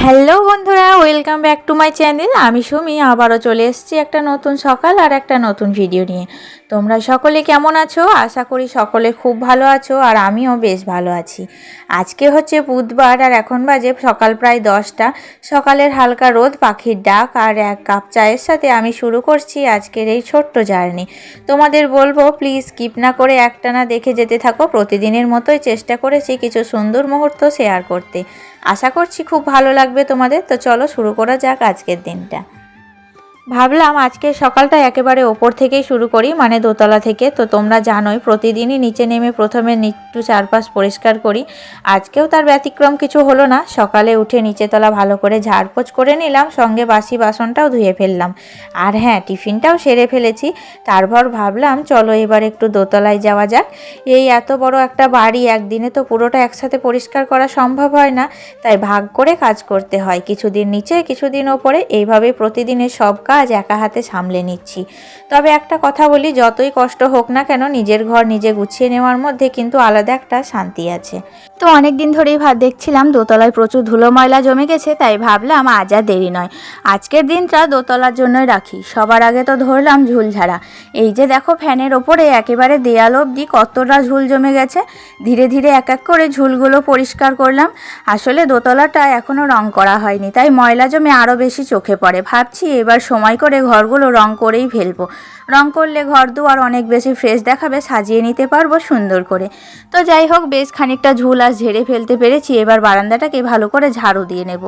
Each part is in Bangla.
হ্যালো বন্ধুরা, welcome back to my channel. আমি সুমি আবারও চলে এসেছি একটা নতুন সকাল আর একটা নতুন ভিডিও নিয়ে। তোমরা সকলে কেমন আছো? আশা করি সকলে খুব ভালো আছো আর আমিও বেশ ভালো আছি। আজকে হচ্ছে বুধবার আর এখন বাজে সকাল প্রায় 10টা। সকালের হালকা রোদ, পাখির ডাক আর এক কাপ চায়ের সাথে আমি শুরু করছি আজকের এই ছোট্ট জার্নি। তোমাদের বলবো প্লিজ স্কিপ না করে একটানা দেখে যেতে থাকো। প্রতিদিনের মতোই চেষ্টা করেছি কিছু সুন্দর মুহূর্ত শেয়ার করতে। আশা করছি খুব ভালো লাগবে তোমাদের। তো চলো শুরু করা যাক আজকের দিনটা। ভাবলাম আজকের সকালটা একেবারে ওপর থেকেই শুরু করি, মানে দোতলা থেকে। তো তোমরা জানোই প্রতিদিনই নিচে নেমে প্রথমে একটু চারপাশ পরিষ্কার করি। আজকেও তার ব্যতিক্রম কিছু হলো না। সকালে উঠে নিচেতলা ভালো করে ঝাড়পোছ করে নিলাম, সঙ্গে বাসি বাসনটাও ধুয়ে ফেললাম। আর হ্যাঁ, টিফিনটাও সেরে ফেলেছি। তারপর ভাবলাম চলো এবার একটু দোতলায় যাওয়া যাক। এই এত বড় একটা বাড়ি একদিনে তো পুরোটা একসাথে পরিষ্কার করা সম্ভব হয় না, তাই ভাগ করে কাজ করতে হয়। কিছুদিন নিচে কিছুদিন ওপরে, এইভাবে প্রতিদিনের সব কাজ একা হাতে সামলে নিচ্ছি। তবে একটা কথা বলি, যতই কষ্ট হোক না কেন নিজের ঘর নিজে গুছিয়ে নেওয়ার মধ্যে কিন্তু আলাদা একটা শান্তি আছে। তো অনেক দিন ধরেই দেখছিলাম দোতলায় প্রচুর ধুলো ময়লা জমে গেছে, তাই ভাবলাম আজ আর দেরি নয়, আজকের দিনটা দোতলার জন্যই রাখি। সবার আগে তো ধরলাম ঝুলঝাড়া। এই যে দেখো, ফ্যানের ওপরে একেবারে দেয়াল অবধি কতটা ঝুল জমে গেছে। ধীরে ধীরে এক এক করে ঝুলগুলো পরিষ্কার করলাম। আসলে দোতলাটা এখনও রং করা হয়নি, তাই ময়লা জমে আরও বেশি চোখে পড়ে। ভাবছি এবার সময় করে ঘরগুলো রং করেই ফেলবো। রং করলে ঘর দুয়ার অনেক বেশি ফ্রেশ দেখাবে, সাজিয়ে নিতে পারবো সুন্দর করে। তো যাই হোক, বেশ খানিকটা ঝুল আজ ঝেড়ে ফেলতে পেরেছি। এবার বারান্দাটাকে ভালো করে ঝাড়ু দিয়ে নেব।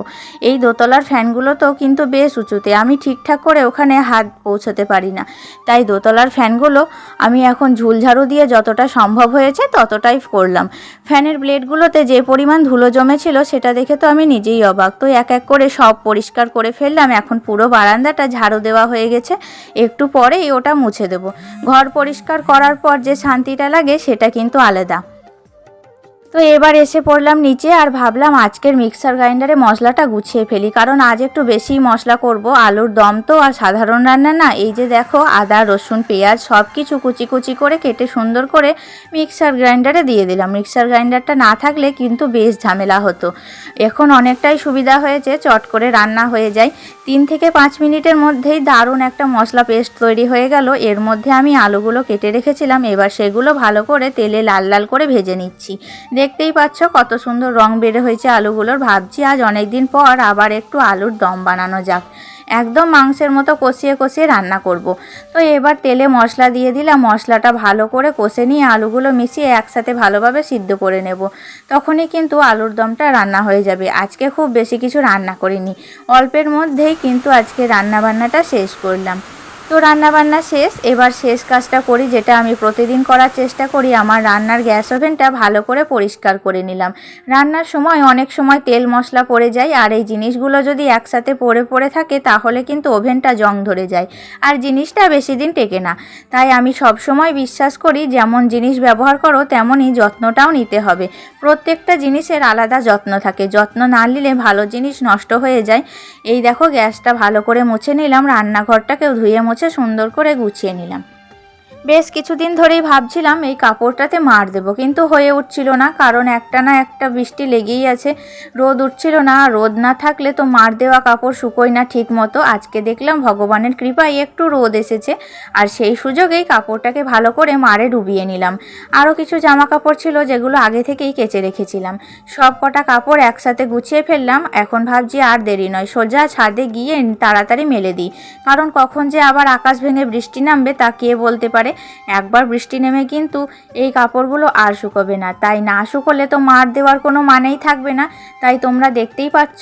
এই দোতলার ফ্যানগুলো তো কিন্তু বেশ উঁচুতে, আমি ঠিকঠাক করে ওখানে হাত পৌঁছতে পারি না। তাই দোতলার ফ্যানগুলো আমি এখন ঝুল ঝাড়ু দিয়ে যতটা সম্ভব হয়েছে ততটাই করলাম। ফ্যানের ব্লেডগুলোতে যে পরিমাণ ধুলো জমেছিল সেটা দেখে তো আমি নিজেই অবাক। তো এক এক করে সব পরিষ্কার করে ফেললাম। এখন পুরো বারান্দাটা ঝাড়ু দেওয়া হয়ে গেছে, একটু পরেই ওটা মুছে দেব। ঘর পরিষ্কার করার পর যে শান্তিটা লাগে সেটা কিন্তু আলাদা। তো এবার এসে পড়লাম নিচে আর ভাবলাম আজকের মিক্সার গ্রাইন্ডারে মশলাটা গুছিয়ে ফেলি, কারণ আজ একটু বেশি মশলা করব। আলুর দম তো আর সাধারণ রান্না না। এই যে দেখো, আদা রসুন পেঁয়াজ সব কিছু কুচি কুচি করে কেটে সুন্দর করে মিক্সার গ্রাইন্ডারে দিয়ে দিলাম। মিক্সার গ্রাইন্ডারটা না থাকলে কিন্তু বেশ ঝামেলা হতো। এখন অনেকটাই সুবিধা হয়েছে, চট করে রান্না হয়ে যায়। 3 থেকে 5 মিনিটের মধ্যেই দারুণ একটা মশলা পেস্ট তৈরি হয়ে গেল। এর মধ্যে আমি আলুগুলো কেটে রেখেছিলাম, এবার সেগুলো ভালো করে তেলে লাল লাল করে ভেজে নিচ্ছি। দেখতেই পাচ্ছ কত সুন্দর রং বের হয়েছে আলুগুলোর। ভাবছি আজ অনেক দিন পর আবার একটু আলুর দম বানানো যাক। একদম মাংসের মতো কষিয়ে কষিয়ে রান্না করব। তো এবার তেলে মশলা দিয়ে দিলাম। মশলাটা ভালো করে কষে নিয়ে আলুগুলো মিশিয়ে একসাথে ভালোভাবে সিদ্ধ করে নেব। তখনই কিন্তু আলুর দমটা রান্না হয়ে যাবে। আজকে খুব বেশি কিছু রান্না করিনি, অল্পের মধ্যেই কিন্তু আজকে রান্নাবান্নাটা শেষ করলাম। তো রান্নাবান্না শেষ। এবার শেষ কাজটা করি, যেটা আমি প্রতিদিন করার চেষ্টা করি। আমার রান্নার গ্যাস ওভেনটা ভালো করে পরিষ্কার করে নিলাম। রান্নার সময় অনেক সময় তেল মশলা পড়ে যায়, আর এই জিনিসগুলো যদি একসাথে পড়ে পড়ে থাকে তাহলে কিন্তু ওভেনটা জং ধরে যায় আর জিনিসটা বেশি দিন টেকে না। তাই আমি সব সময় বিশ্বাস করি যেমন জিনিস ব্যবহার করো তেমনই যত্নটাও নিতে হবে। প্রত্যেকটা জিনিসের আলাদা যত্ন থাকে, যত্ন না নিলে ভালো জিনিস নষ্ট হয়ে যায়। এই দেখো, গ্যাসটা ভালো করে মুছে নিলাম, রান্নাঘরটাকেও ধুয়ে মুছে সুন্দর করে গুছিয়ে নিলাম। বেশ কিছুদিন ধরেই ভাবছিলাম এই কাপড়টাতে মার দেব, কিন্তু হয়ে উঠছিল না, কারণ একটা না একটা বৃষ্টি লেগেই আছে। রোদ উঠছিল না, রোদ না থাকলে তো মার দেওয়া কাপড় শুকোয় না ঠিক মতো। আজকে দেখলাম ভগবানের কৃপায় একটু রোদ এসেছে, আর সেই সুযোগেই কাপড়টাকে ভালো করে মারে ডুবিয়ে নিলাম। আরও কিছু জামা কাপড় ছিল যেগুলো আগে থেকেই কেচে রেখেছিলাম। সব কটা কাপড় একসাথে গুছিয়ে ফেললাম। এখন ভাবছি আর দেরি নয়, সোজা ছাদে গিয়ে তাড়াতাড়ি মেলে দিই, কারণ কখন যে আবার আকাশ ভেঙে বৃষ্টি নামবে তা কে বলতে পারে। একবার বৃষ্টি নেমে কিন্তু এই কাপড়গুলো আর শুকোবে না, তাই না শুকোলে তো মার দেওয়ার কোনো মানেই থাকবে না। তাই তোমরা দেখতেই পাচ্ছ,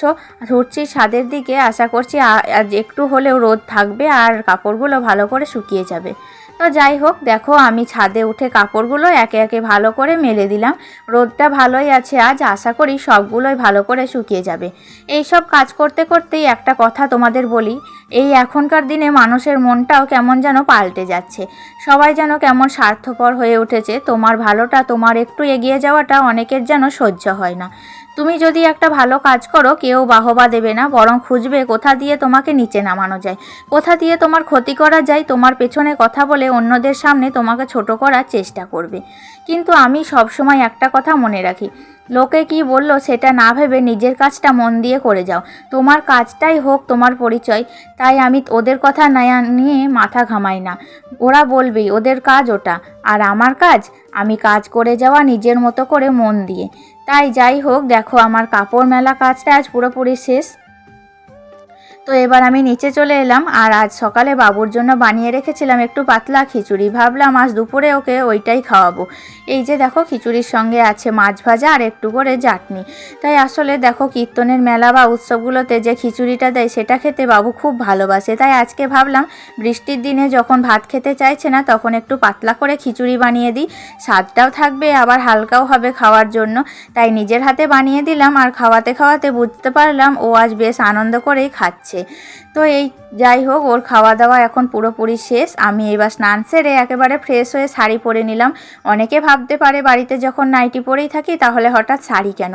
ছুটছি ছাদের দিকে। আশা করছি আজ একটু হলেও রোদ থাকবে আর কাপড়গুলো ভালো করে শুকিয়ে যাবে। তো যাই হোক, দেখো আমি ছাদে উঠে কাপড়গুলো একে একে ভালো করে মেলে দিলাম। রোদটা ভালোই আছে আজ, আশা করি সবগুলোই ভালো করে শুকিয়ে যাবে। এই সব কাজ করতে করতেই একটা কথা তোমাদের বলি, এই এখনকার দিনে মানুষের মনটাও কেমন যেন পাল্টে যাচ্ছে। সবাই যেন কেমন স্বার্থপর হয়ে উঠেছে। তোমার ভালোটা, তোমার একটু এগিয়ে যাওয়াটা অনেকের যেন সহ্য হয় না। তুমি যদি একটা ভালো কাজ করো কেউ বাহবা দেবে না, বরং খুঁজবে কোথা দিয়ে তোমাকে নিচে নামানো যায়, কোথা দিয়ে তোমার ক্ষতি করা যায়, তোমার পেছনে কথা বলে অন্যদের সামনে তোমাকে ছোট করার চেষ্টা করবে। কিন্তু আমি সবসময় একটা কথা মনে রাখি, লোকে কি বললো সেটা না ভেবে নিজের কাজটা মন দিয়ে করে যাও। তোমার কাজটাই হোক তোমার পরিচয়। তাই আমি ওদের কথা নিয়ে মাথা ঘামাই না। ওরা বলবেই, ওদের কাজ ওটা, আর আমার কাজ আমি কাজ করে যাওয়া নিজের মতো করে মন দিয়ে। তাই যাই হোক, দেখো আমার কাপড় মেলা কাজটা আজ পুরোপুরি শেষ। তো এবার আমি নিচে চলে এলাম, আর আজ সকালে বাবুর জন্য বানিয়ে রেখেছিলাম একটু পাতলা খিচুড়ি। ভাবলাম আজ দুপুরে ওকে ওইটাই খাওয়াবো। এই যে দেখো, খিচুড়ির সঙ্গে আছে মাছ ভাজা আর একটু করে চাটনি। তাই আসলে দেখো, কীর্তনের মেলা বা উৎসবগুলোতে যে খিচুড়িটা দেয় সেটা খেতে বাবু খুব ভালোবাসে। তাই আজকে ভাবলাম বৃষ্টির দিনে যখন ভাত খেতে চাইছে না, তখন একটু পাতলা করে খিচুড়ি বানিয়ে দিই। স্বাদটাও থাকবে, আবার হালকাও হবে খাওয়ার জন্য। তাই নিজের হাতে বানিয়ে দিলাম, আর খাওয়াতে খাওয়াতে বুঝতে পারলাম ও আজ বেশ আনন্দ করেই খাচ্ছে। তো এই যাই হোক, ওর খাওয়া দাওয়া এখন পুরোপুরি শেষ। আমি এবার স্নান সেরে একেবারে ফ্রেশ হয়ে শাড়ি পরে নিলাম। অনেকে ভাবতে পারে বাড়িতে যখন নাইটি পরেই থাকি তাহলে হঠাৎ শাড়ি কেন।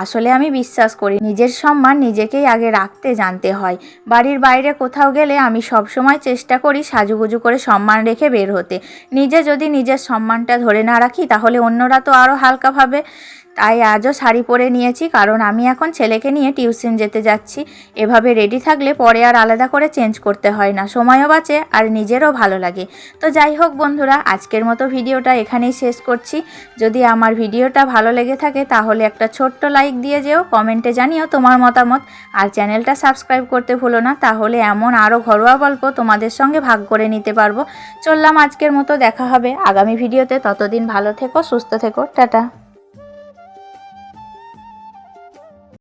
আসলে আমি বিশ্বাস করি নিজের সম্মান নিজেকেই আগে রাখতে জানতে হয়। বাড়ির বাইরে কোথাও গেলে আমি সবসময় চেষ্টা করি সাজুগুজু করে সম্মান রেখে বের হতে। নিজে যদি নিজের সম্মানটা ধরে না রাখি তাহলে অন্যরা তো আরও হালকা ভাবে। তাই আজও শাড়ি পরে নিয়েছি, কারণ আমি এখন ছেলেকে নিয়ে টিউশন যেতে যাচ্ছি। এভাবে রেডি থাকলে পরে আর আলাদা করে চেঞ্জ করতে হয় না, সময়ও বাঁচে আর নিজেরও ভালো লাগে। তো যাই হোক বন্ধুরা, আজকের মতো ভিডিওটা এখানেই শেষ করছি। যদি আমার ভিডিওটা ভালো লেগে থাকে তাহলে একটা ছোট্ট লাইক দিয়ে যেও, কমেন্টে জানিও তোমার মতামত, আর চ্যানেলটা সাবস্ক্রাইব করতে ভুলো না। তাহলে এমন আরও ঘরোয়া গল্প তোমাদের সঙ্গে ভাগ করে নিতে পারবো। চললাম আজকের মতো, দেখা হবে আগামী ভিডিওতে। ততদিন ভালো থেকো, সুস্থ থেকো, টাটা।